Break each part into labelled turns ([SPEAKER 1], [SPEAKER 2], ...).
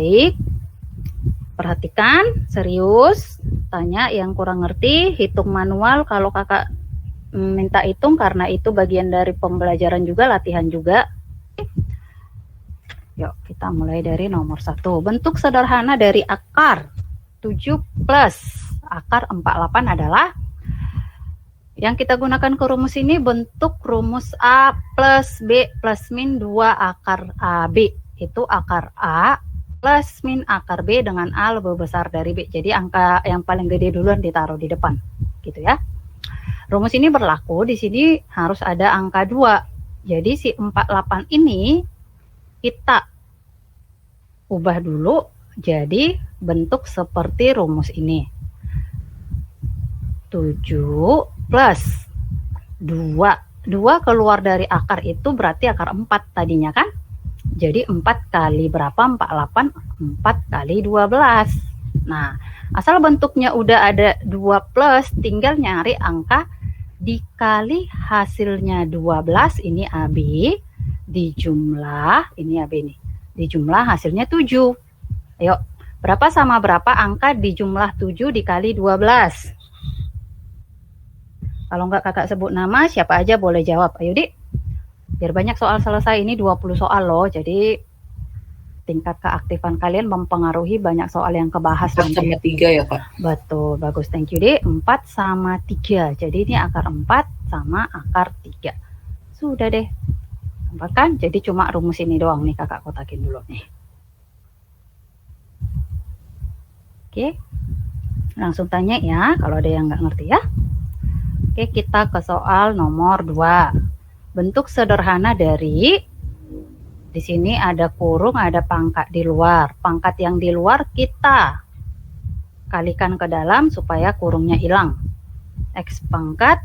[SPEAKER 1] Baik, perhatikan, serius, tanya yang kurang ngerti, hitung manual kalau kakak minta hitung karena itu bagian dari pembelajaran juga, latihan juga. Yuk kita mulai dari nomor 1. Bentuk sederhana dari akar 7 plus akar 48 adalah, yang kita gunakan ke rumus ini bentuk rumus A plus B plus min 2 akar AB. Itu akar A plus min akar B dengan A lebih besar dari B. Jadi angka yang paling gede duluan ditaruh di depan. Gitu ya. Rumus ini berlaku, di sini harus ada angka 2. Jadi si 48 ini kita ubah dulu jadi bentuk seperti rumus ini. 7 plus 2. 2 keluar dari akar itu berarti akar 4 tadinya kan? Jadi 4 kali berapa? 48. 4 kali 12. Nah, asal bentuknya udah ada 2 plus, tinggal nyari angka dikali hasilnya 12, ini AB, dijumlah, ini AB nih, dijumlah hasilnya 7. Ayo, berapa sama berapa angka dijumlah 7 dikali 12? Kalau enggak kakak sebut nama, siapa aja boleh jawab. Ayo dik, biar banyak soal selesai, ini 20 soal loh, jadi tingkat keaktifan kalian mempengaruhi banyak soal yang kebahas.
[SPEAKER 2] 4 sama 3 ya Pak?
[SPEAKER 1] Betul, bagus, thank you dik. 4 sama 3, jadi ini akar 4 sama akar 3. Sudah deh, kan? Jadi cuma rumus ini doang nih kakak kotakin dulu nih. Oke, langsung tanya ya kalau ada yang nggak ngerti ya. Oke, kita ke soal nomor 2. Bentuk sederhana dari, di sini ada kurung, ada pangkat di luar. Pangkat yang di luar kita kalikan ke dalam supaya kurungnya hilang. X pangkat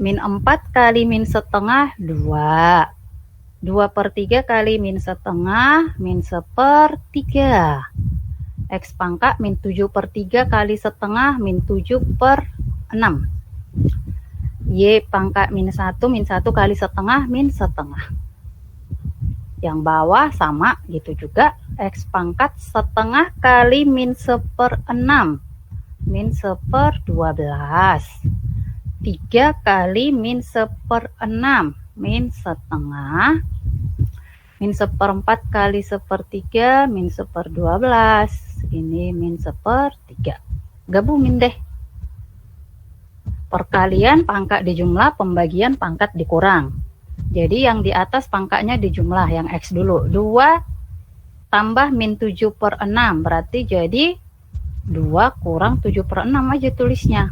[SPEAKER 1] min 4 kali min setengah 2. 2/3 kali min setengah min 1/3. X pangkat min 7/3 kali setengah min 7/6. Y pangkat min 1 kali setengah min setengah. Yang bawah sama gitu juga, X pangkat setengah kali min 1/6 min 1/12. 3 kali min 1/6 min setengah, min 1/4 kali 1/3 min 1/12. Ini min 1/3. Gabungin deh. Perkalian pangkat dijumlah, pembagian pangkat dikurang. Jadi yang di atas pangkatnya dijumlah, yang X dulu. 2 tambah min 7/6 berarti jadi 2 kurang 7/6 aja tulisnya.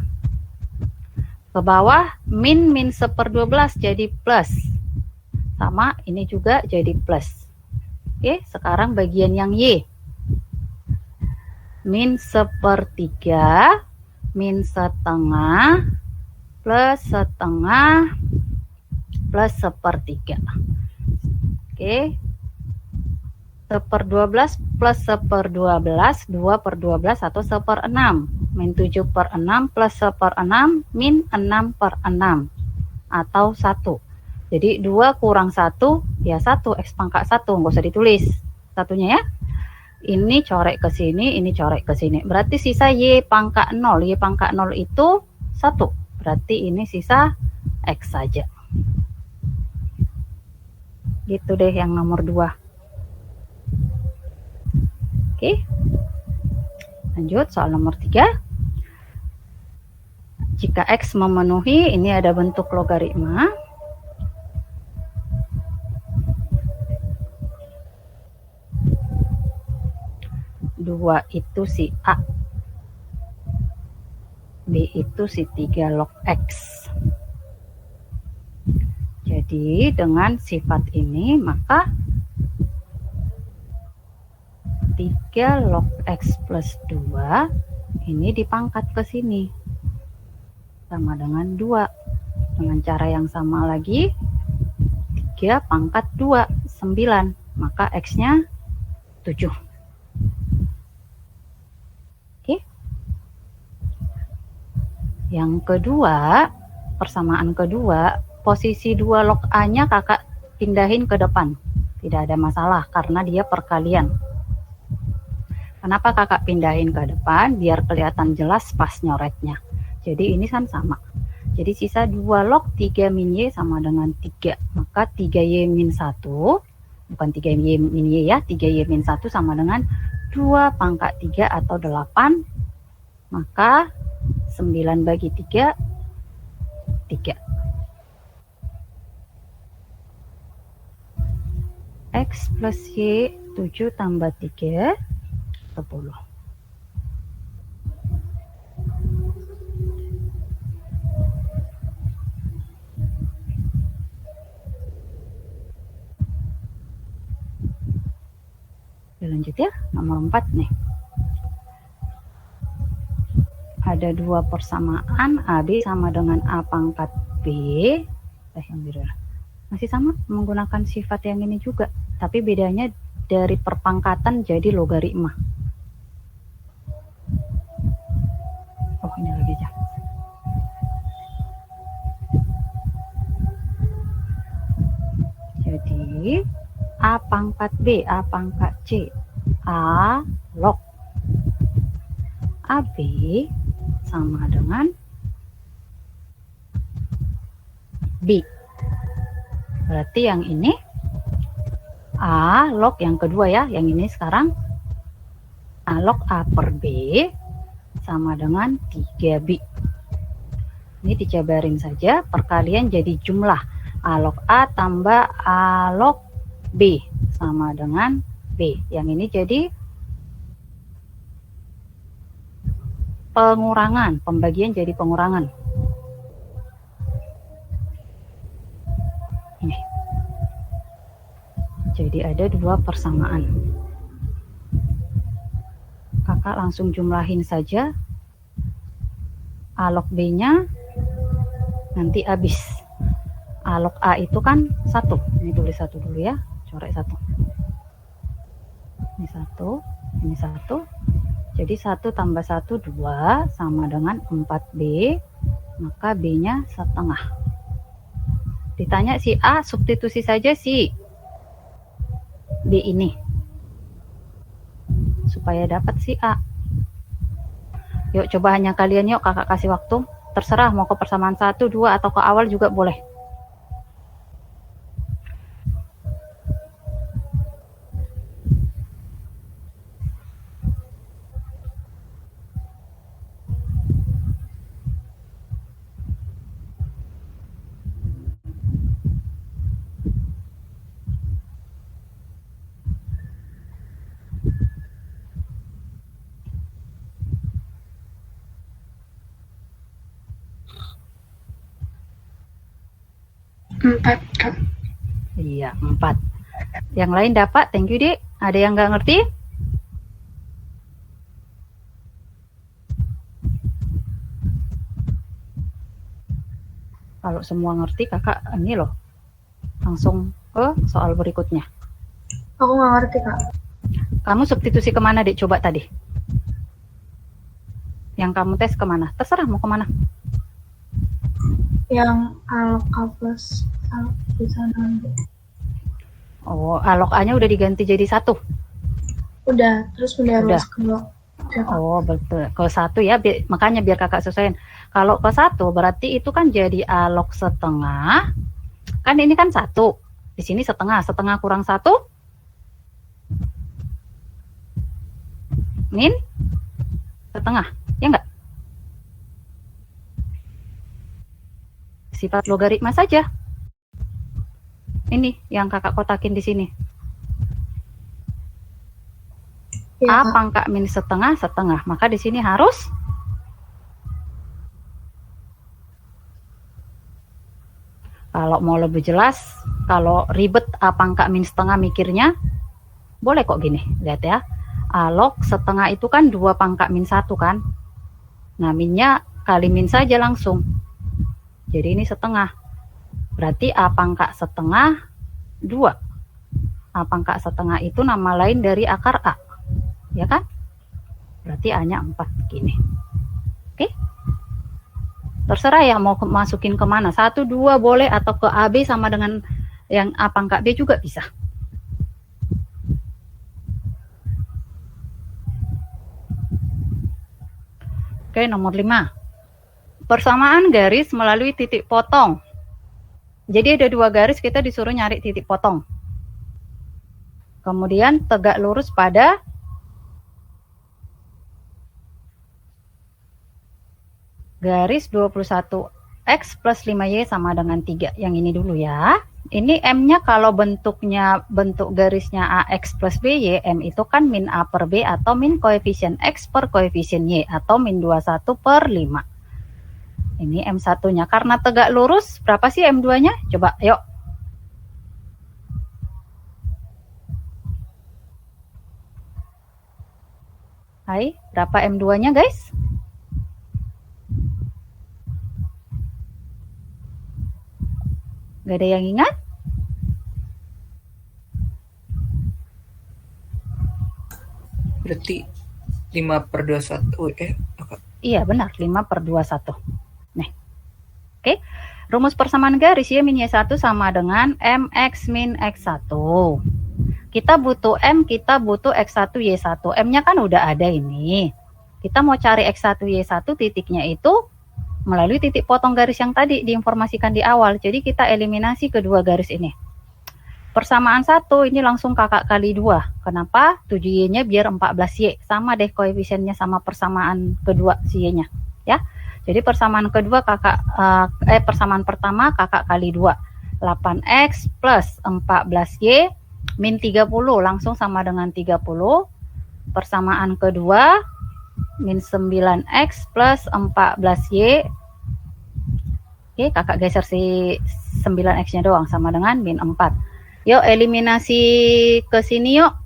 [SPEAKER 1] Ke bawah min 1/12 jadi plus. Sama ini juga jadi plus. Oke, sekarang bagian yang Y. Min 1/3 min setengah plus setengah plus 1/3. Oke. 1/12 plus 1/12, 2/12 atau 1/6. Min 7/6 plus 1/6 min 6/6 atau 1. Jadi 2 kurang 1 ya 1, X pangkat 1, nggak usah ditulis satunya ya. Ini corek ke sini, ini corek ke sini. Berarti sisa Y pangkat 0. Y pangkat 0 itu 1. Berarti ini sisa X saja. Gitu deh yang nomor 2. Oke. Lanjut soal nomor 3. Jika X memenuhi, ini ada bentuk logaritma. Dua itu si A, B itu si 3 log X. Jadi dengan sifat ini maka 3 log X plus 2 ini dipangkat ke sini sama dengan 2. Dengan cara yang sama lagi, 3 pangkat 2, 9. Maka X-nya 7. Oke. Yang kedua, persamaan kedua, posisi 2 log A-nya kakak pindahin ke depan. Tidak ada masalah karena dia perkalian. Kenapa kakak pindahin ke depan? Biar kelihatan jelas pas nyoretnya. Jadi ini kan sama. Jadi sisa 2 log 3 min Y sama dengan 3. Maka 3Y min 1, bukan 3Y min Y ya, 3Y min 1 sama dengan 2 pangkat 3 atau 8. Maka 9 bagi 3, 3. X plus Y 7 tambah 3, 10. Lanjut ya, nomor 4 nih. Ada 2 persamaan AB sama dengan A pangkat B. Yang biru. Masih sama, menggunakan sifat yang ini juga. Tapi bedanya dari perpangkatan jadi logaritma. Oh, ini lagi aja. Jadi A pangkat B, A pangkat C, A log AB sama dengan B. Berarti yang ini A log yang kedua ya, yang ini sekarang A log A per B sama dengan 3B. Ini dijabarin saja, perkalian jadi jumlah A log A tambah A log B sama dengan B. Yang ini jadi pengurangan, pembagian jadi pengurangan. Ini. Jadi ada 2 persamaan. Kakak langsung jumlahin saja. A log B-nya nanti habis. A log A itu kan 1. Ini tulis 1 dulu ya. Coret 1. Ini 1, ini 1. Jadi 1 tambah 1, 2 sama dengan 4B. Maka B-nya setengah. Ditanya si A, substitusi saja si B ini. Supaya dapat si A. Yuk coba hanya kalian yuk, kakak kasih waktu. Terserah mau ke persamaan 1, 2 atau ke awal juga boleh.
[SPEAKER 2] Empat, Kak.
[SPEAKER 1] Iya, 4. Yang lain dapat, thank you, Dik. Ada yang nggak ngerti? Kalau semua ngerti, kakak ini loh. Langsung ke soal berikutnya.
[SPEAKER 2] Aku nggak ngerti, Kak.
[SPEAKER 1] Kamu substitusi kemana, Dik? Coba tadi. Yang kamu tes kemana? Terserah mau kemana.
[SPEAKER 2] Yang A log A plus A di sana.
[SPEAKER 1] Oh, A log A-nya udah diganti jadi 1.
[SPEAKER 2] Udah, terus pindah
[SPEAKER 1] Udah.
[SPEAKER 2] ruas ke log.
[SPEAKER 1] Oh, betul. Ke 1 ya, makanya biar kakak sesuaiin. Kalau ke 1 berarti itu kan jadi A log setengah. Kan ini kan 1. Di sini setengah. Setengah kurang 1. Min setengah. Ya enggak? Sifat logaritma saja. Ini yang kakak kotakin di sini.
[SPEAKER 2] Ya,
[SPEAKER 1] A pangkat min setengah, setengah. Maka di sini harus kalau mau lebih jelas, kalau ribet A pangkat min setengah mikirnya, boleh kok gini. Lihat ya. A log setengah itu kan 2 pangkat min 1 kan. Nah, minnya kali min saja langsung. Jadi ini setengah. Berarti A pangkat setengah 2. A pangkat setengah itu nama lain dari akar A. Ya kan? Berarti A-nya 4 gini. Oke? Terserah ya mau masukin kemana. 1, 2 boleh atau ke AB sama dengan yang A pangkat B juga bisa. Oke, nomor 5. Persamaan garis melalui titik potong. Jadi ada 2 garis, kita disuruh nyari titik potong. Kemudian tegak lurus pada garis 21X plus 5Y sama dengan 3. Yang ini dulu ya. Ini M-nya kalau bentuk garisnya AX plus BY, M itu kan min A per B atau min koefisien X per koefisien Y atau min 21 per 5. Ini M1-nya. Karena tegak lurus, berapa sih M2-nya? Coba, yuk. Hai, berapa M2-nya guys? Gak ada yang ingat?
[SPEAKER 3] Berarti 5/21.
[SPEAKER 1] Iya benar, 5/21. Nih. Oke. Rumus persamaan garis Y min Y1 sama dengan MX min X1. Kita butuh M, kita butuh X1 Y1. M-nya kan udah ada ini. Kita mau cari X1 Y1, titiknya itu melalui titik potong garis yang tadi diinformasikan di awal. Jadi kita eliminasi kedua garis ini. Persamaan 1 ini langsung kakak kali 2. Kenapa? 7Y-nya biar 14Y. Sama deh koefisiennya sama persamaan kedua si Y-nya. Ya. Jadi persamaan kedua persamaan pertama kakak kali 2. 8X plus 14Y min 30 langsung sama dengan 30. Persamaan kedua min 9X plus 14Y. Oke, kakak geser si 9X-nya doang sama dengan min 4. Yuk eliminasi ke sini yuk.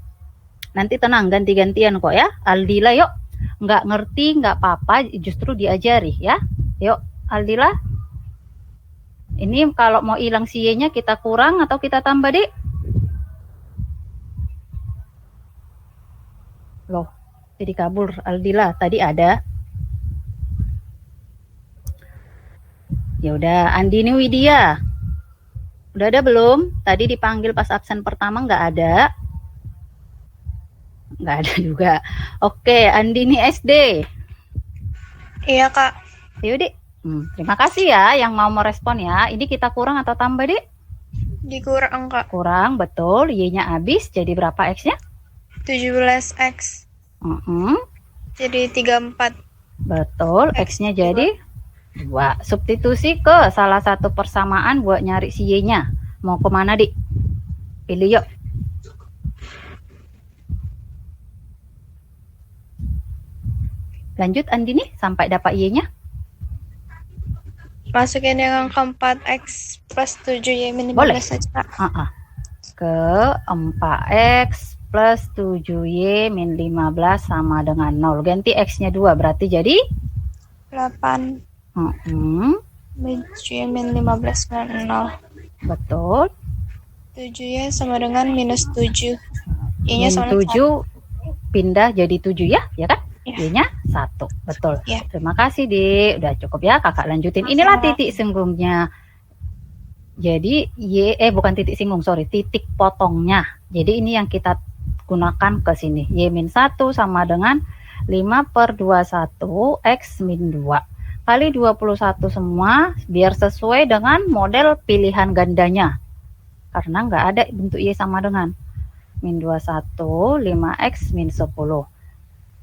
[SPEAKER 1] Nanti tenang, ganti-gantian kok ya. Aldila yuk. Nggak ngerti, nggak apa-apa, justru diajari ya. Yuk, Aldila. Ini kalau mau hilang si Y-nya kita kurang atau kita tambah, Dik? Loh, jadi kabur Aldila. Tadi ada. Ya udah, Andini Widya. Udah ada belum? Tadi dipanggil pas absen pertama nggak ada. Nggak ada juga. Oke, Andini SD.
[SPEAKER 2] Iya, Kak.
[SPEAKER 1] Yuk, Dik. Terima kasih ya yang mau merespon ya. Ini kita kurang atau tambah, Dik?
[SPEAKER 2] Dikurang, Kak.
[SPEAKER 1] Kurang, betul. Y-nya habis, jadi berapa X-nya?
[SPEAKER 2] 17X.
[SPEAKER 1] Jadi
[SPEAKER 2] 34.
[SPEAKER 1] Betul, X-nya jadi 2. Substitusi ke salah satu persamaan buat nyari si Y-nya. Mau kemana, Dik? Pilih yuk. Lanjut Andini sampai dapat Y-nya.
[SPEAKER 2] Masukin yang keempat X plus 7Y min 15
[SPEAKER 1] Boleh.
[SPEAKER 2] saja.
[SPEAKER 1] Ke 4X plus 7Y min 15 sama dengan 0. Ganti X-nya 2, berarti jadi
[SPEAKER 2] 8. 7Y min 15 dengan 0.
[SPEAKER 1] Betul.
[SPEAKER 2] 7Y sama dengan minus 7. Y-nya
[SPEAKER 1] Min
[SPEAKER 2] sama
[SPEAKER 1] 7 pindah jadi 7 ya, ya kan?
[SPEAKER 2] Ya.
[SPEAKER 1] Y-nya 1, betul.
[SPEAKER 2] Ya.
[SPEAKER 1] Terima kasih, Dik. Udah cukup ya, kakak lanjutin. Inilah titik singgungnya. Jadi bukan titik singgung, sorry, titik potongnya. Jadi ini yang kita gunakan ke sini. Y-1 sama dengan 5/21 X min 2 kali 21 semua, biar sesuai dengan model pilihan gandanya. Karena nggak ada bentuk Y sama dengan min 21, 5X min 10.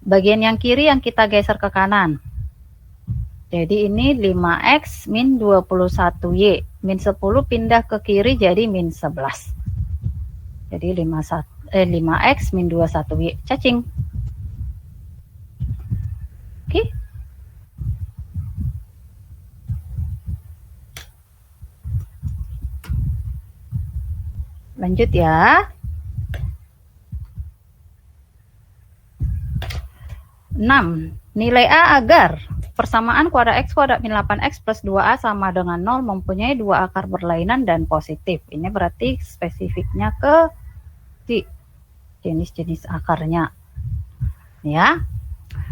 [SPEAKER 1] Bagian yang kiri yang kita geser ke kanan. Jadi ini 5X min 21Y. Min 10 pindah ke kiri jadi min 11. Jadi 5X min 21Y. Cacing. Oke. Lanjut ya. 6. Nilai A agar persamaan kuadrat X kuadrat min 8X plus 2A sama dengan 0 mempunyai 2 akar berlainan dan positif. Ini berarti spesifiknya ke jenis-jenis akarnya. Ya.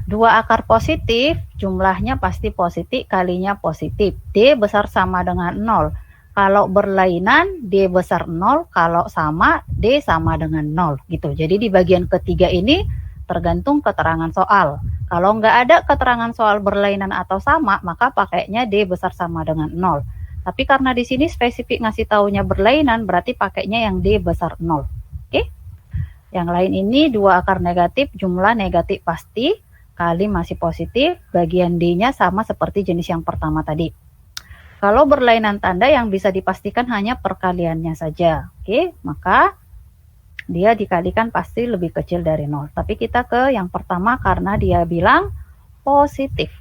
[SPEAKER 1] 2 akar positif, jumlahnya pasti positif, kalinya positif. D besar sama dengan 0. Kalau berlainan, D besar 0. Kalau sama, D sama dengan 0. Gitu. Jadi di bagian ketiga ini, tergantung keterangan soal. Kalau nggak ada keterangan soal berlainan atau sama, maka pakainya D besar sama dengan 0. Tapi karena di sini spesifik ngasih taunya berlainan, berarti pakainya yang D besar 0. Oke? Yang lain ini dua akar negatif, jumlah negatif pasti, kali masih positif, bagian D-nya sama seperti jenis yang pertama tadi. Kalau berlainan tanda yang bisa dipastikan hanya perkaliannya saja. Oke, maka dia dikalikan pasti lebih kecil dari 0. Tapi kita ke yang pertama karena dia bilang positif.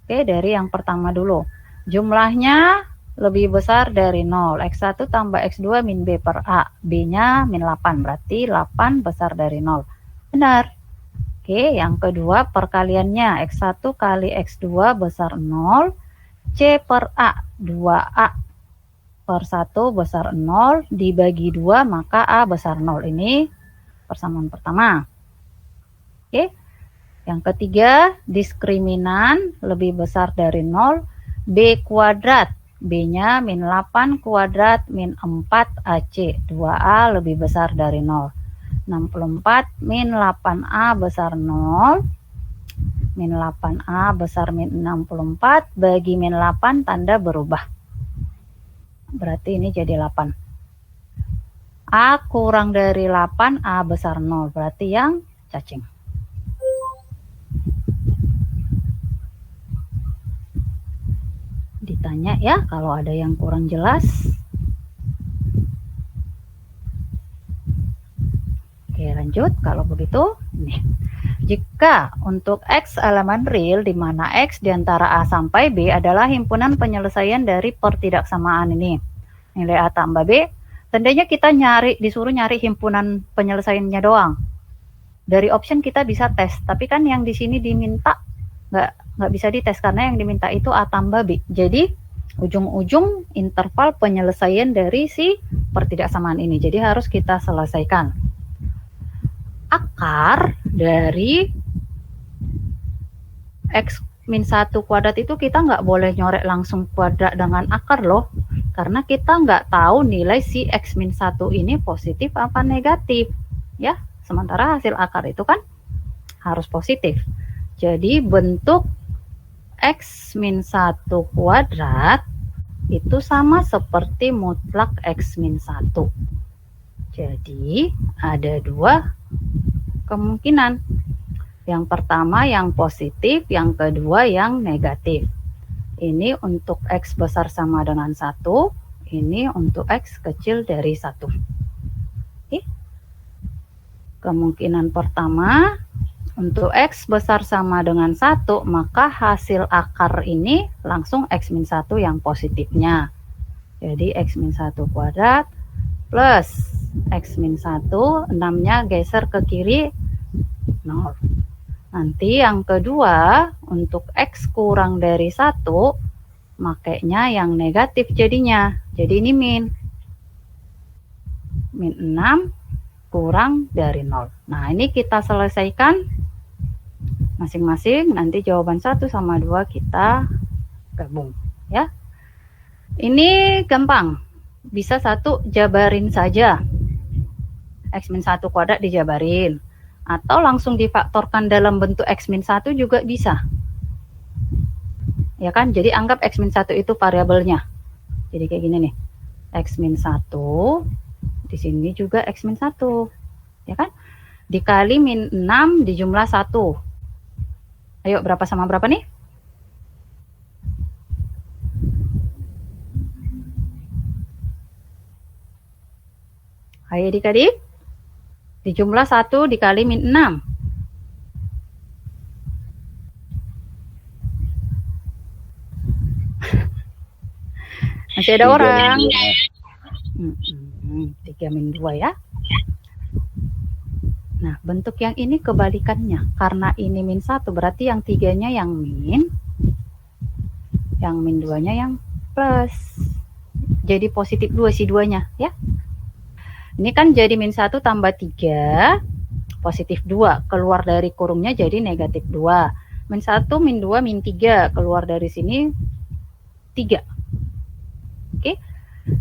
[SPEAKER 1] Oke, dari yang pertama dulu. Jumlahnya lebih besar dari 0. X1 tambah X2 min B per A. B-nya min 8. Berarti 8 besar dari 0. Benar. Oke, yang kedua perkaliannya. X1 kali X2 besar 0. C per A. 2A per 1 besar 0. Dibagi 2 maka A besar 0. Ini persamaan pertama. Oke. Yang ketiga, diskriminan lebih besar dari 0. B kuadrat. B-nya min 8 kuadrat min 4 AC. 2A lebih besar dari 0. 64 min 8A besar 0. Min 8A besar min 64. Bagi min 8 tanda berubah. Berarti ini jadi 8. A kurang dari 8, A besar 0. Berarti yang cacing. Ditanya ya kalau ada yang kurang jelas. Oke, lanjut. Kalau begitu, nih. Jika untuk X elemen real di mana X di antara A sampai B adalah himpunan penyelesaian dari pertidaksamaan ini. Nilai A tambah B, tandanya kita disuruh nyari himpunan penyelesaiannya doang. Dari option kita bisa tes, tapi kan yang di sini diminta nggak bisa dites karena yang diminta itu A tambah B. Jadi ujung-ujung interval penyelesaian dari si pertidaksamaan ini. Jadi harus kita selesaikan. Akar dari X min 1 kuadrat itu kita nggak boleh nyorek langsung kuadrat dengan akar loh. Karena kita nggak tahu nilai si X min 1 ini positif apa negatif. Ya, sementara hasil akar itu kan harus positif. Jadi bentuk X min 1 kuadrat itu sama seperti mutlak X min 1. Jadi ada dua kemungkinan. Yang pertama yang positif, yang kedua yang negatif. Ini untuk X besar sama dengan 1, ini untuk X kecil dari 1. Oke. Kemungkinan pertama, untuk X besar sama dengan 1, maka hasil akar ini langsung X min 1 yang positifnya. Jadi X min 1 kuadrat plus X min 1, 6-nya geser ke kiri, 0. Nanti yang kedua, untuk X kurang dari 1, makanya yang negatif jadinya. Jadi ini min 6 kurang dari 0. Nah, ini kita selesaikan masing-masing, nanti jawaban 1 sama 2 kita gabung ya. Ini gampang, bisa satu jabarin saja, X min 1 kuadrat dijabarin, atau langsung difaktorkan dalam bentuk X min 1 juga bisa ya kan. Jadi anggap X min 1 itu variabelnya, jadi kayak gini nih, X min 1 di sini juga X min 1 ya kan, dikali min 6 dijumlah 1. Ayo, berapa sama berapa nih? Ayo adik-adik. Dijumlah 1 dikali min 6. Masih ada orang? 3 min 2 ya. Nah, bentuk yang ini kebalikannya. Karena ini min 1, berarti yang 3-nya yang min 2-nya yang plus. Jadi positif 2 si 2-nya ya. Ini kan jadi min 1 tambah 3, positif 2. Keluar dari kurungnya jadi negatif 2. Min 1, min 2, min 3. Keluar dari sini 3. Oke.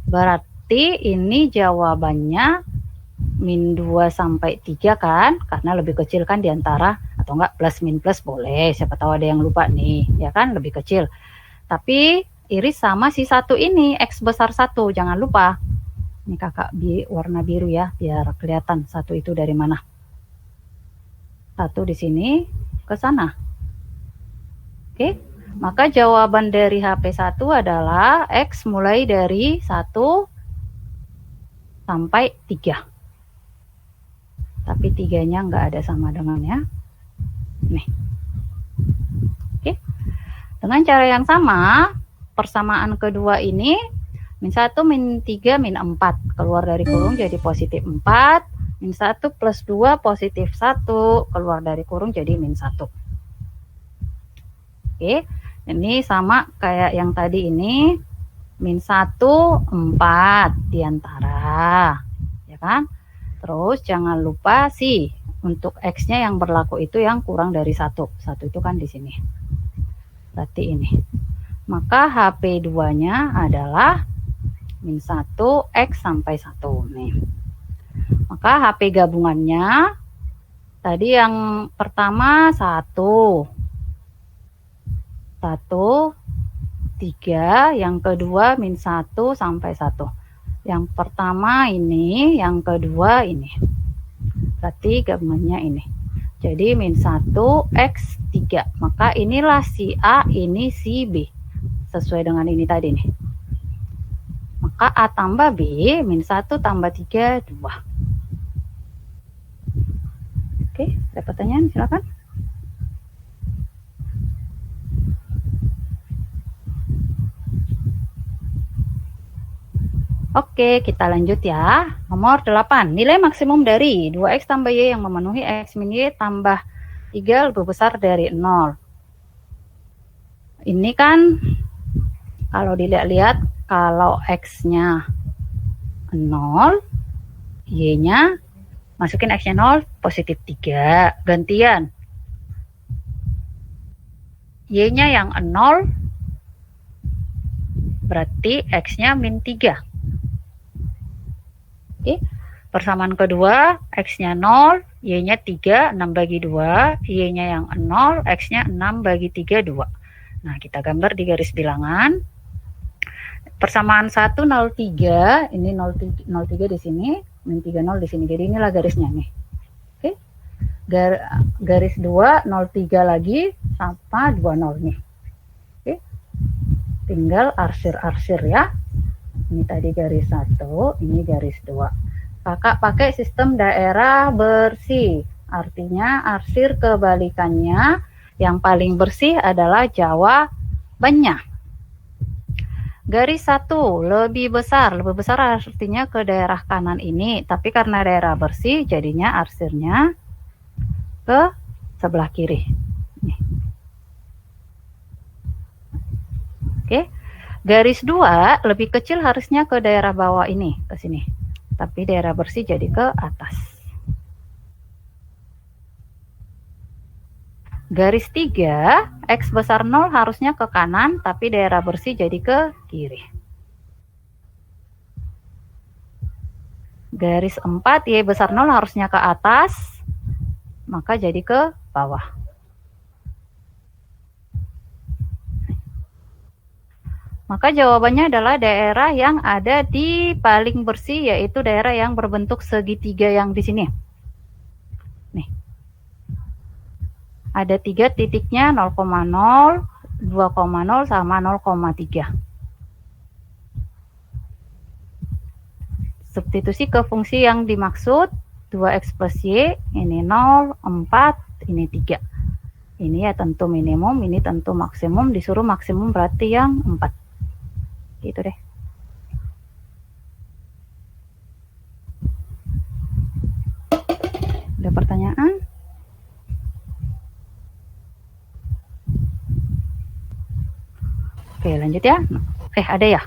[SPEAKER 1] Berarti ini jawabannya min 2 sampai 3 kan, karena lebih kecil kan diantara, atau enggak plus min plus boleh, siapa tahu ada yang lupa nih, ya kan, lebih kecil. Tapi iris sama si 1 ini, X besar 1, jangan lupa. Ini kakak warna biru ya, biar kelihatan 1 itu dari mana. 1 di sini, ke sana. Oke, maka jawaban dari HP1 adalah X mulai dari 1 sampai 3. Tapi 3-nya nggak ada sama dengannya. Nih. Oke. Dengan cara yang sama, persamaan kedua ini, min 1, min 3, min 4. Keluar dari kurung jadi positif 4. Min 1 plus 2 positif 1. Keluar dari kurung jadi min 1. Oke. Ini sama kayak yang tadi ini. Min 1, 4 diantara. Ya kan? Terus jangan lupa sih untuk X-nya yang berlaku itu yang kurang dari 1. 1 itu kan di sini. Berarti ini. Maka HP2-nya adalah min 1 X sampai 1. Nih. Maka HP gabungannya tadi yang pertama 1. 1, 3, yang kedua min 1 sampai 1. Yang pertama ini, yang kedua ini. Berarti gabungannya ini. Jadi min 1 X 3. Maka inilah si A, ini si B. Sesuai dengan ini tadi nih. Maka A tambah B, min 1 tambah 3, 2. Oke, ada pertanyaan? Silakan. Oke, kita lanjut ya. Nomor 8. Nilai maksimum dari 2X tambah Y yang memenuhi X min Y tambah 3 lebih besar dari 0. Ini kan kalau dilihat-lihat, kalau X-nya 0, Y-nya, masukin X-nya 0, positif 3. Gantian. Y-nya yang 0, berarti X-nya min 3. Oke, persamaan kedua, X-nya 0, Y-nya 3, 6 bagi 2, Y-nya yang 0, X-nya 6 bagi 3, 2. Nah, kita gambar di garis bilangan. Persamaan 1, 0, 3, ini 0, 3 di sini, min 3, 0 di sini. Jadi inilah garisnya nih. Oke, garis 2, 0, 3 lagi, sama 2, 0 nih. Oke, tinggal arsir-arsir ya. Ini tadi garis 1, ini garis 2. Kakak pakai sistem daerah bersih. Artinya arsir kebalikannya yang paling bersih adalah jawabannya. Garis 1 lebih besar. Lebih besar artinya ke daerah kanan ini. Tapi karena daerah bersih jadinya arsirnya ke sebelah kiri. Nih. Oke. Garis 2 lebih kecil harusnya ke daerah bawah ini, ke sini. Tapi daerah bersih jadi ke atas. Garis 3, X besar 0 harusnya ke kanan, tapi daerah bersih jadi ke kiri. Garis 4, Y besar 0 harusnya ke atas, maka jadi ke bawah. Maka jawabannya adalah daerah yang ada di paling bersih, yaitu daerah yang berbentuk segitiga yang di sini. Nih. Ada 3 titiknya 0,0, 2,0 sama 0,3. Substitusi ke fungsi yang dimaksud 2X plus Y, ini 0, 4, ini 3. Ini ya tentu minimum, ini tentu maksimum, disuruh maksimum berarti yang 4. Gitu deh. Ada pertanyaan? Oke, lanjut ya. Ada ya?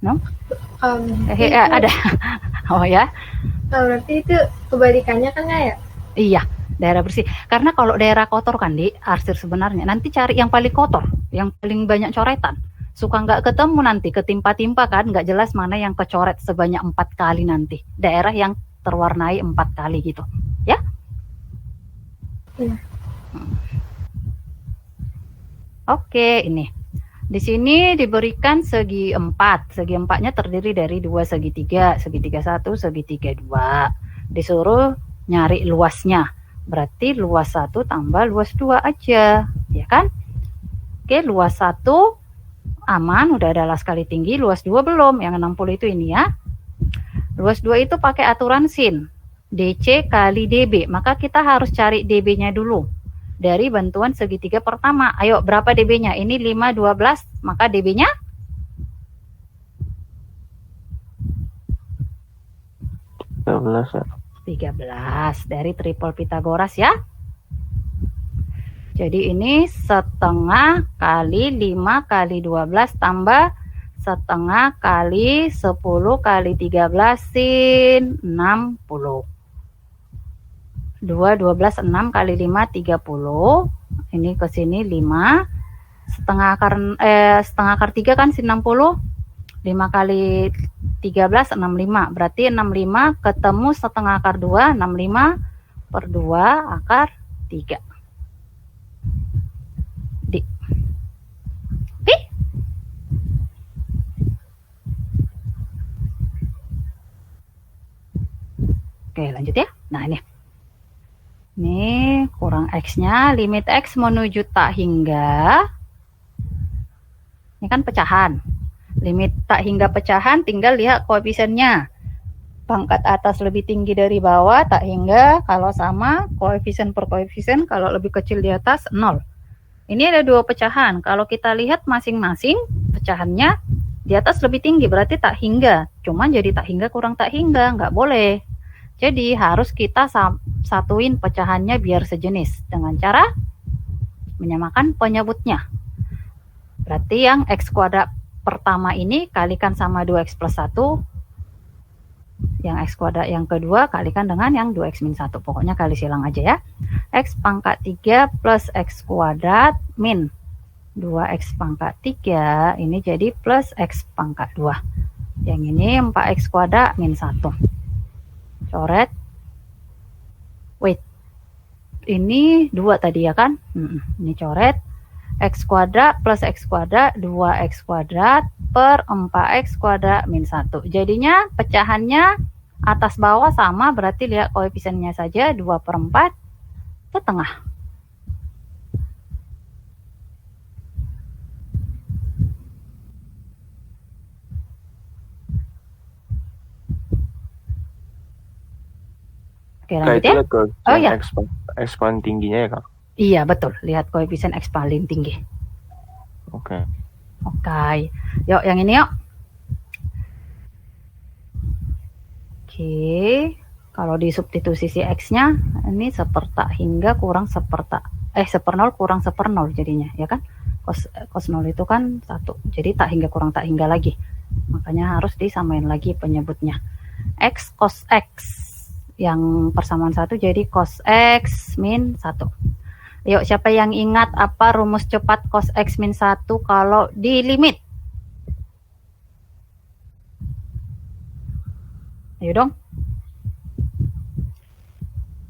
[SPEAKER 1] No? Ada. Oh ya?
[SPEAKER 2] Berarti itu kebalikannya kan nggak ya?
[SPEAKER 1] Iya, daerah bersih. Karena kalau daerah kotor kan di arsir sebenarnya, nanti cari yang paling kotor, yang paling banyak coretan. Suka nggak ketemu nanti, ketimpa-timpa kan, nggak jelas mana yang kecoret sebanyak 4 kali nanti. Daerah yang terwarnai 4 kali gitu. Ya?
[SPEAKER 2] Iya.
[SPEAKER 1] Oke, ini. Di sini diberikan segi 4. Segi 4-nya terdiri dari 2 segitiga, segitiga 1, segitiga 2. Disuruh nyari luasnya. Berarti luas 1 tambah luas 2 aja, ya kan? Oke, luas 1 aman, udah ada alas kali tinggi. Luas 2 belum, yang 60 itu ini ya. Luas 2 itu pakai aturan sin. DC kali DB, maka kita harus cari DB-nya dulu. Dari bantuan segitiga pertama. Ayo, berapa DB-nya? Ini 5, 12, maka DB-nya?
[SPEAKER 4] 13 ya.
[SPEAKER 1] 13 dari triple Pitagoras ya. Jadi ini setengah kali 5 kali 12 tambah setengah kali 10 kali 13 sin 60. 2, 12, 6 kali 5, 30. Ini ke sini 5. Setengah akar 3 kan sin 60. 5 kali 13, 65. Berarti 65 ketemu setengah akar 2, 65 per 2 akar 3. Oke? Oke, lanjut ya. Nah, ini. Ini kurang X-nya, limit X menuju tak hingga. Ini kan pecahan. Limit tak hingga pecahan tinggal lihat koefisiennya. Pangkat atas lebih tinggi dari bawah, tak hingga kalau sama, koefisien per koefisien, kalau lebih kecil di atas 0. Ini ada 2 pecahan. Kalau kita lihat masing-masing pecahannya di atas lebih tinggi, berarti tak hingga. Cuman jadi tak hingga kurang tak hingga, nggak boleh. Jadi harus kita satuin pecahannya biar sejenis dengan cara menyamakan penyebutnya. Berarti yang X kuadrat pertama ini kalikan sama 2X plus 1. Yang X kuadrat yang kedua kalikan dengan yang 2X min 1. Pokoknya kali silang aja ya. X pangkat 3 plus X kuadrat min 2X pangkat 3. Ini jadi plus X pangkat 2. Yang ini 4X kuadrat min 1. Coret. Wait. Ini 2 tadi ya kan? Ini coret. X kuadrat plus X kuadrat 2X kuadrat per 4X kuadrat min 1. Jadinya pecahannya atas bawah sama, berarti lihat koefisiennya saja 2 per 4 setengah. Oke, lanjut ya. Oh ya.
[SPEAKER 4] Eksponen tingginya ya Kak?
[SPEAKER 1] Iya betul, lihat koefisien X paling tinggi.
[SPEAKER 4] Oke.
[SPEAKER 1] Oke, yuk yang ini yuk. Oke, kalau di substitusi si X-nya, ini sepertak hingga kurang sepertak, seper 0 kurang seper 0 jadinya, ya kan? Cos 0 itu kan 1, jadi tak hingga kurang tak hingga lagi. Makanya harus disamain lagi penyebutnya. X cos X, yang persamaan 1 jadi cos X min 1. Yuk, siapa yang ingat apa rumus cepat cos X min 1 kalau di limit? Ayo dong.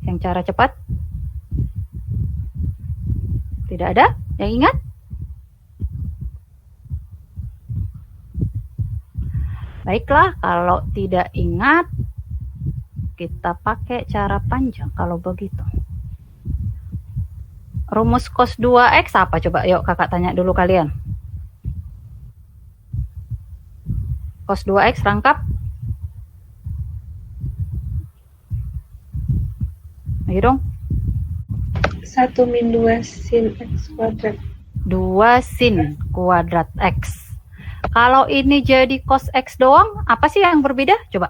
[SPEAKER 1] Yang cara cepat? Tidak ada? Yang ingat? Baiklah, kalau tidak ingat, kita pakai cara panjang kalau begitu. Rumus cos 2X apa? Coba yuk kakak tanya dulu kalian. Cos 2X rangkap. Ayo dong.
[SPEAKER 2] 1 min 2 sin X kuadrat.
[SPEAKER 1] 2 sin kuadrat X. Kalau ini jadi cos X doang, apa sih yang berbeda? Coba.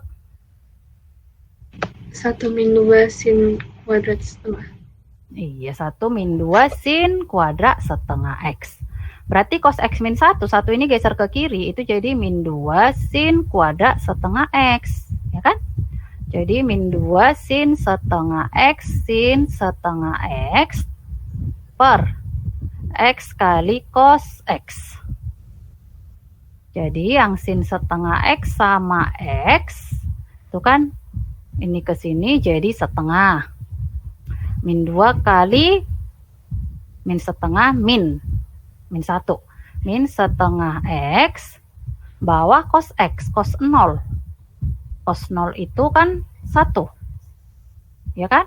[SPEAKER 2] 1 min 2 sin kuadrat setengah.
[SPEAKER 1] Iya, 1 min 2 sin kuadrat setengah X. Berarti cos X min 1, 1 ini geser ke kiri, itu jadi min 2 sin kuadrat setengah X. Ya kan? Jadi min 2 sin setengah X sin setengah X per X kali cos X. Jadi yang sin setengah X sama X, itu kan Ini ke sini jadi setengah. Min 2 kali min setengah min 1. Min setengah X bawah cos X, cos 0. Cos 0 itu kan 1. Ya kan?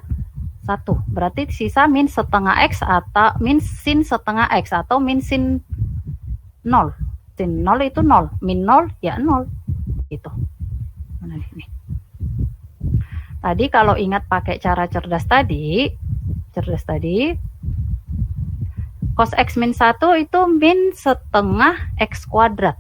[SPEAKER 1] 1. Berarti sisa min setengah X atau min sin setengah X atau min sin 0. Sin 0 itu 0. Min 0 ya 0. Gitu. Mana nih? Tadi kalau ingat pakai cara cerdas tadi, cos X min 1 itu min setengah X kuadrat.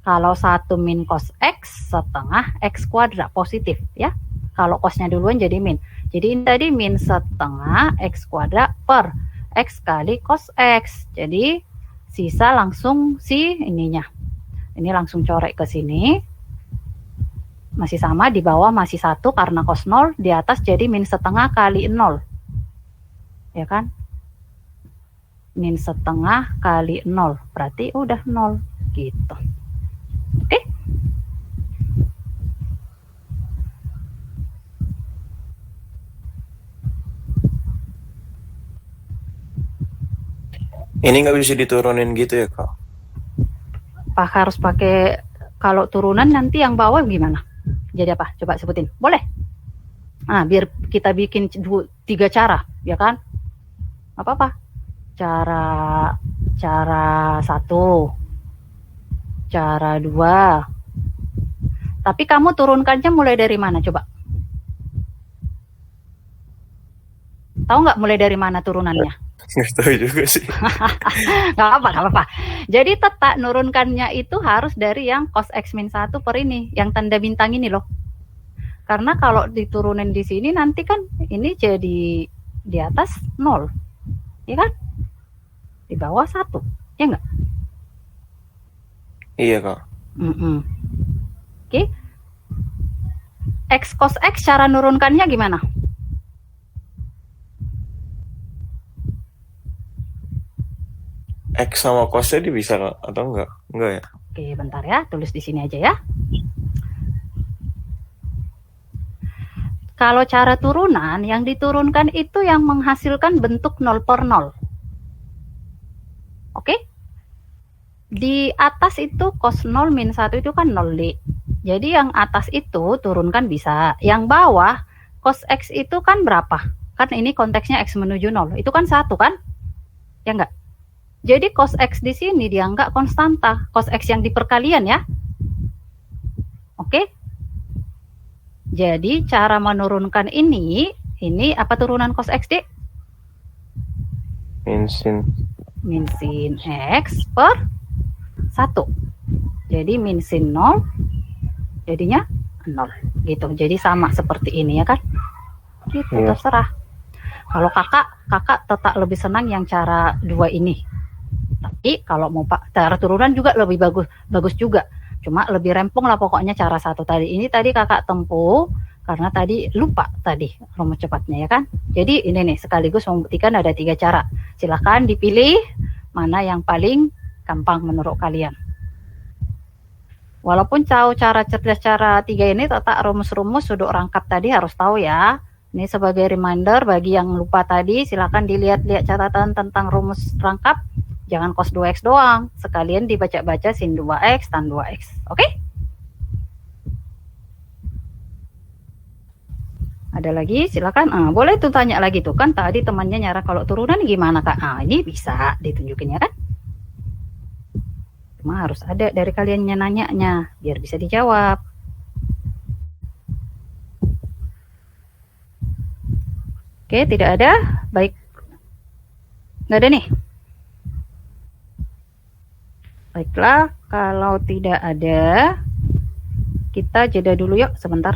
[SPEAKER 1] Kalau 1 min cos X setengah X kuadrat, positif ya. Kalau cosnya duluan jadi min. Jadi ini tadi min setengah X kuadrat per X kali cos X. Jadi sisa langsung si ininya. Ini langsung corek ke sini. Masih sama, di bawah masih 1 karena cos 0, di atas jadi min setengah kali 0. Ya kan? Min setengah kali 0, berarti udah 0 gitu. Oke?
[SPEAKER 5] Ini nggak bisa diturunin gitu ya, Kak?
[SPEAKER 1] Pak harus pakai, kalau turunan nanti yang bawah gimana? Jadi apa? Coba sebutin. Boleh? Nah, biar kita bikin 3 cara, ya kan? Apa-apa? Cara 1, cara 2. Tapi kamu turunkannya mulai dari mana coba? Tahu nggak mulai dari mana turunannya?
[SPEAKER 5] Nggak tahu juga sih.
[SPEAKER 1] Nggak apa-apa. Jadi tetap nurunkannya itu harus dari yang cos X min 1 per ini, yang tanda bintang ini loh. Karena kalau diturunin di sini nanti kan ini jadi di atas 0. Ya kan? Di bawah 1. Ya enggak?
[SPEAKER 5] Iya, Kak.
[SPEAKER 1] Oke. X cos X cara nurunkannya gimana?
[SPEAKER 5] X sama cosnya bisa atau enggak? Enggak ya?
[SPEAKER 1] Oke, bentar ya. Tulis di sini aja ya. Kalau cara turunan, yang diturunkan itu yang menghasilkan bentuk 0 per 0. Oke? Di atas itu cos 0 min 1 itu kan 0 D. Jadi yang atas itu turunkan bisa. Yang bawah cos X itu kan berapa? Kan ini konteksnya X menuju 0. Itu kan 1 kan? Ya enggak? Jadi cos X di sini dianggap konstanta. Cos X yang di perkalian ya. Oke? Jadi cara menurunkan ini apa turunan cos X, Dik?
[SPEAKER 4] Min sin
[SPEAKER 1] X per 1. Jadi min sin 0 jadinya 0 gitu. Jadi sama seperti ini ya kan? Gitu,
[SPEAKER 4] Iya.
[SPEAKER 1] terserah. Kalau kakak tetap lebih senang yang cara 2 ini. Tapi kalau mau cara turunan juga lebih bagus juga. Cuma lebih rempong lah pokoknya cara 1 tadi. Ini tadi kakak tempuh karena tadi lupa tadi rumus cepatnya ya kan. Jadi ini nih sekaligus membuktikan ada 3 cara. Silahkan dipilih mana yang paling gampang menurut kalian. Walaupun tahu cara cerdas cara 3 ini, tetap rumus-rumus sudut rangkap tadi harus tahu ya. Ini sebagai reminder bagi yang lupa tadi, silahkan dilihat-lihat catatan tentang rumus rangkap. Jangan cos 2x doang, sekalian dibaca-baca sin 2x, tan 2x. Oke? Ada lagi? Silakan. Boleh tuh tanya lagi tuh. Kan tadi temannya nyara kalau turunan gimana, Kak? Ini bisa ditunjukin ya kan? Cuma harus ada dari kalian nanyanya biar bisa dijawab. Oke, tidak ada. Baik. Nggak ada nih. Baiklah, kalau tidak ada, kita jeda dulu yuk sebentar.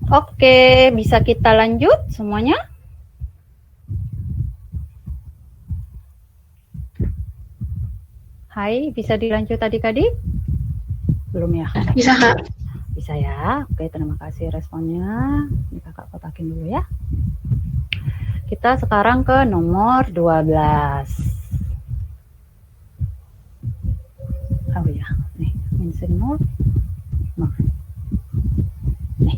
[SPEAKER 1] Oke, bisa kita lanjut semuanya? Hai, bisa dilanjut adik-adik? Belum ya?
[SPEAKER 2] Bisa, Kak.
[SPEAKER 1] Bisa ya. Oke, terima kasih responnya. Ini kakak kotakin dulu ya. Kita sekarang ke nomor 12. Oh ya, nih, mention more. Nih.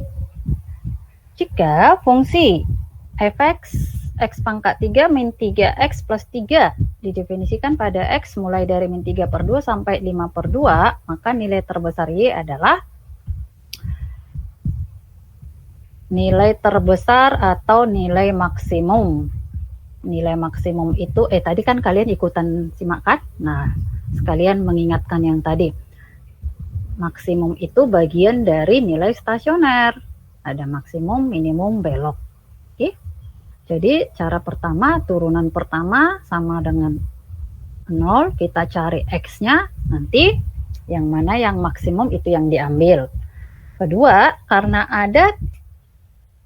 [SPEAKER 1] Jika fungsi f(x) x pangkat 3 min 3x plus 3 didefinisikan pada x mulai dari min 3/2 sampai 5/2, maka nilai terbesar y adalah nilai terbesar atau nilai maksimum. Nilai maksimum itu, tadi kan kalian ikutan simak kan? Nah, sekalian mengingatkan yang tadi. Maksimum itu bagian dari nilai stasioner. Ada maksimum, minimum, belok. Oke? Jadi cara pertama, turunan pertama sama dengan 0, kita cari x-nya, nanti yang mana yang maksimum itu yang diambil. Kedua, karena ada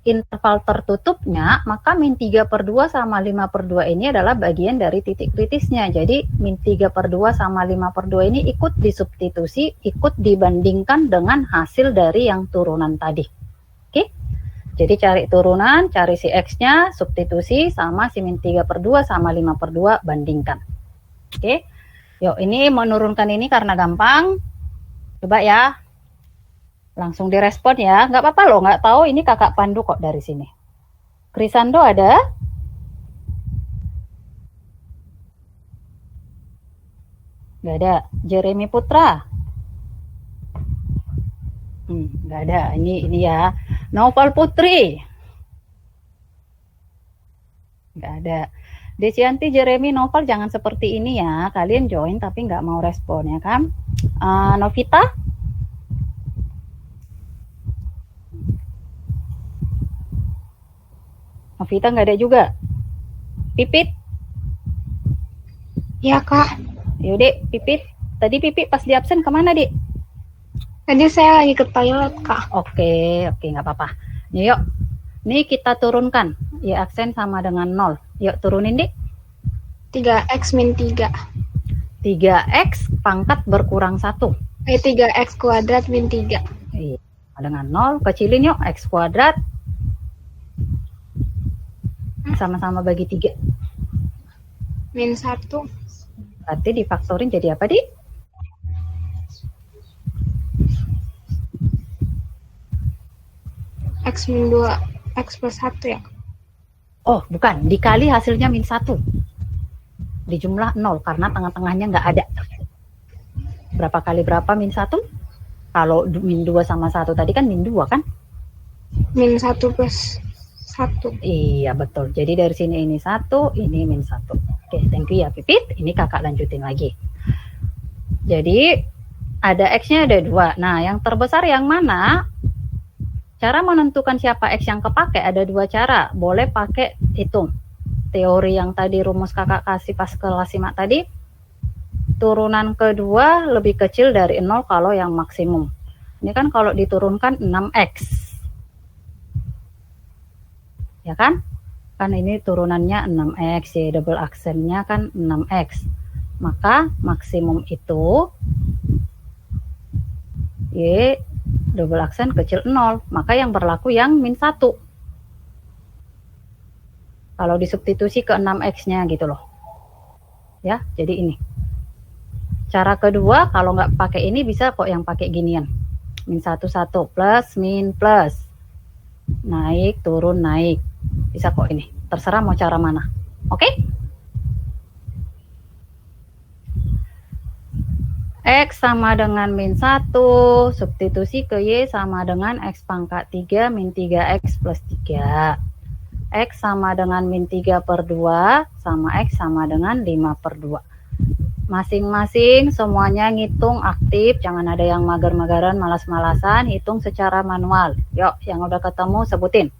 [SPEAKER 1] interval tertutupnya, maka min 3/2 sama 5/2 ini adalah bagian dari titik kritisnya. Jadi min 3/2 sama 5/2 ini ikut disubstitusi, ikut dibandingkan dengan hasil dari yang turunan tadi. Oke? Jadi cari turunan, cari si x-nya, substitusi, sama si min 3/2 sama 5/2, bandingkan. Oke? Yuk, ini menurunkan ini karena gampang. Coba ya. Langsung direspon ya. Nggak apa-apa loh, nggak tahu ini kakak pandu kok dari sini. Krisando ada? Nggak ada. Jeremy Putra? Nggak ada. Ini ya. Noval Putri? Nggak ada. Desianti, Jeremy, Noval jangan seperti ini ya. Kalian join tapi nggak mau respon ya kan? Novita? Novita Vita nggak ada juga. Pipit?
[SPEAKER 2] Ya, Kak.
[SPEAKER 1] Yaudah, Pipit. Tadi Pipit pas di absen kemana, Dik?
[SPEAKER 2] Tadi saya lagi ke toilet, Kak.
[SPEAKER 1] Oke, nggak apa-apa. Yuk, nih kita turunkan. Y aksen sama dengan 0. Yuk, turunin, Dik.
[SPEAKER 2] 3x min 3.
[SPEAKER 1] 3x pangkat berkurang 1.
[SPEAKER 2] 3x kuadrat min 3.
[SPEAKER 1] Iya, dengan 0. Kecilin yuk, x kuadrat. Sama-sama bagi 3.
[SPEAKER 2] Min 1.
[SPEAKER 1] Berarti difaktorin jadi apa, Dik?
[SPEAKER 2] X min 2. X plus 1 ya.
[SPEAKER 1] Oh, bukan. Dikali hasilnya min 1. Di jumlah 0, karena tengah-tengahnya nggak ada. Berapa kali berapa min 1? Kalau min 2 sama 1 tadi kan min 2 kan?
[SPEAKER 2] Min 1 plus 1.
[SPEAKER 1] Iya, betul. Jadi dari sini ini 1, ini min 1. Oke, thank you ya, Pipit. Ini kakak lanjutin lagi. Jadi, ada X-nya ada 2. Nah, yang terbesar yang mana? Cara menentukan siapa X yang kepakai ada 2 cara. Boleh pakai hitung. Teori yang tadi rumus kakak kasih pas kelas 5 tadi. Turunan kedua lebih kecil dari 0 kalau yang maksimum. Ini kan kalau diturunkan 6X. Ya kan? Kan ini turunannya 6X. Ya, double aksennya kan 6X. Maka maksimum itu Y double aksen kecil 0, maka yang berlaku yang min 1. Kalau disubstitusi ke 6x-nya gitu loh. Ya, jadi ini. Cara kedua, kalau nggak pakai ini bisa kok yang pakai ginian. Min 1, 1, plus, min, plus. Naik, turun, naik. Bisa kok ini. Terserah mau cara mana. Oke? X sama dengan min 1, substitusi ke Y sama dengan X pangkat 3 min 3X plus 3. X sama dengan min 3 per 2, sama X sama dengan 5 per 2. Masing-masing semuanya ngitung aktif, jangan ada yang mager-mageran, malas-malasan, hitung secara manual. Yuk, yang udah ketemu sebutin.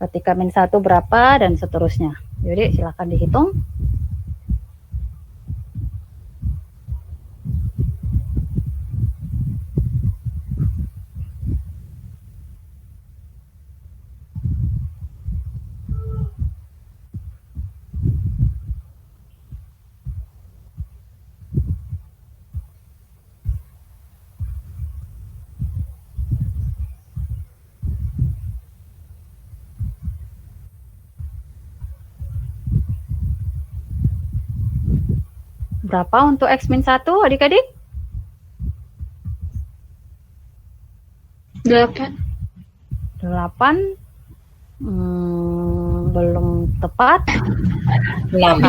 [SPEAKER 1] Ketika min 1 berapa, dan seterusnya. Jadi silakan dihitung. Berapa untuk X min 1 adik-adik?
[SPEAKER 2] 8.
[SPEAKER 1] 8. Belum tepat.
[SPEAKER 3] 6.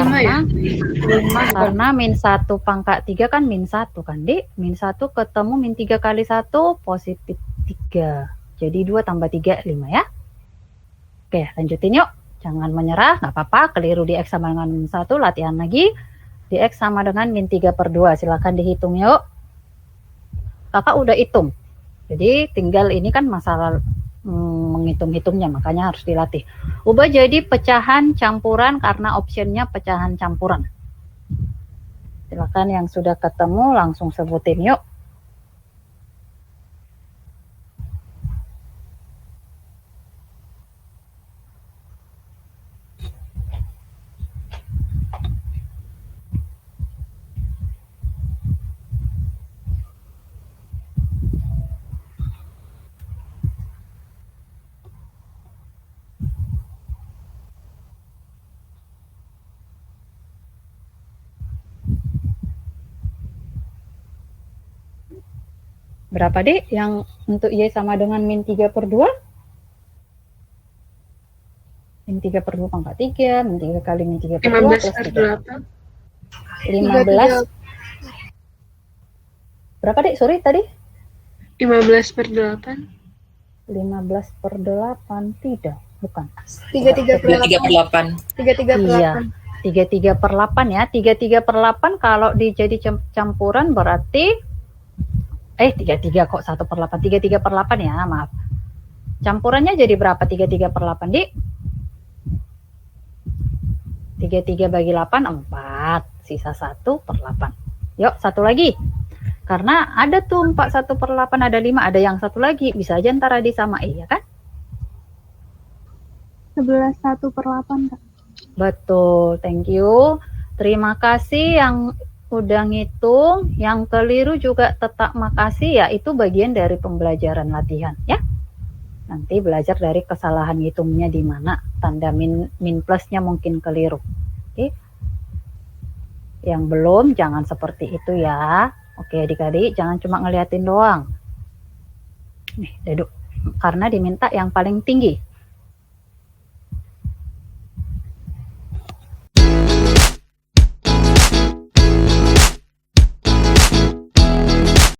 [SPEAKER 1] Karena min 1 pangkat 3 kan min 1 kan, Dik? Min 1 ketemu min 3 kali 1 positif 3. Jadi 2 tambah 3, 5 ya. Oke, lanjutin yuk. Jangan menyerah, nggak apa-apa. Keliru di X sama dengan min 1, latihan lagi. Di X sama dengan min 3 per 2. Silahkan dihitung yuk. Kakak udah hitung. Jadi tinggal ini kan masalah menghitung-hitungnya, makanya harus dilatih. Ubah jadi pecahan campuran karena optionnya pecahan campuran. Silakan yang sudah ketemu langsung sebutin yuk. Berapa, Dek, yang untuk Y sama dengan min 3 per 2? Min 3 per 2 pangkat 3, min 3 kali min 3 per 2 plus 3. 15. Berapa, Dek? Sorry, tadi?
[SPEAKER 2] 15 per 8.
[SPEAKER 1] 15 per 8. Tidak, bukan.
[SPEAKER 2] 33 per
[SPEAKER 3] 3 per 8.
[SPEAKER 2] 33 per 8.
[SPEAKER 1] Iya, 33 per 8 ya. 33 per 8 kalau dijadi campuran berarti 33 kok 1 per 8. 33 per 8 ya, maaf. Campurannya jadi berapa 33 per 8, Dik? 33 bagi 8, 4. Sisa 1/8. Yuk, satu lagi. Karena ada tuh 4 1/8, ada 5, ada yang satu lagi. Bisa aja antara D sama E, ya kan?
[SPEAKER 2] 11 1/8, Kak.
[SPEAKER 1] Betul, thank you. Terima kasih yang udah ngitung. Yang keliru juga tetap makasih ya. Itu bagian dari pembelajaran latihan, ya. Nanti belajar dari kesalahan ngitungnya di mana. Tanda min plusnya mungkin keliru. Oke. Yang belum jangan seperti itu ya. Oke, adik-adik jangan cuma ngeliatin doang. Nih, duduk. Karena diminta yang paling tinggi.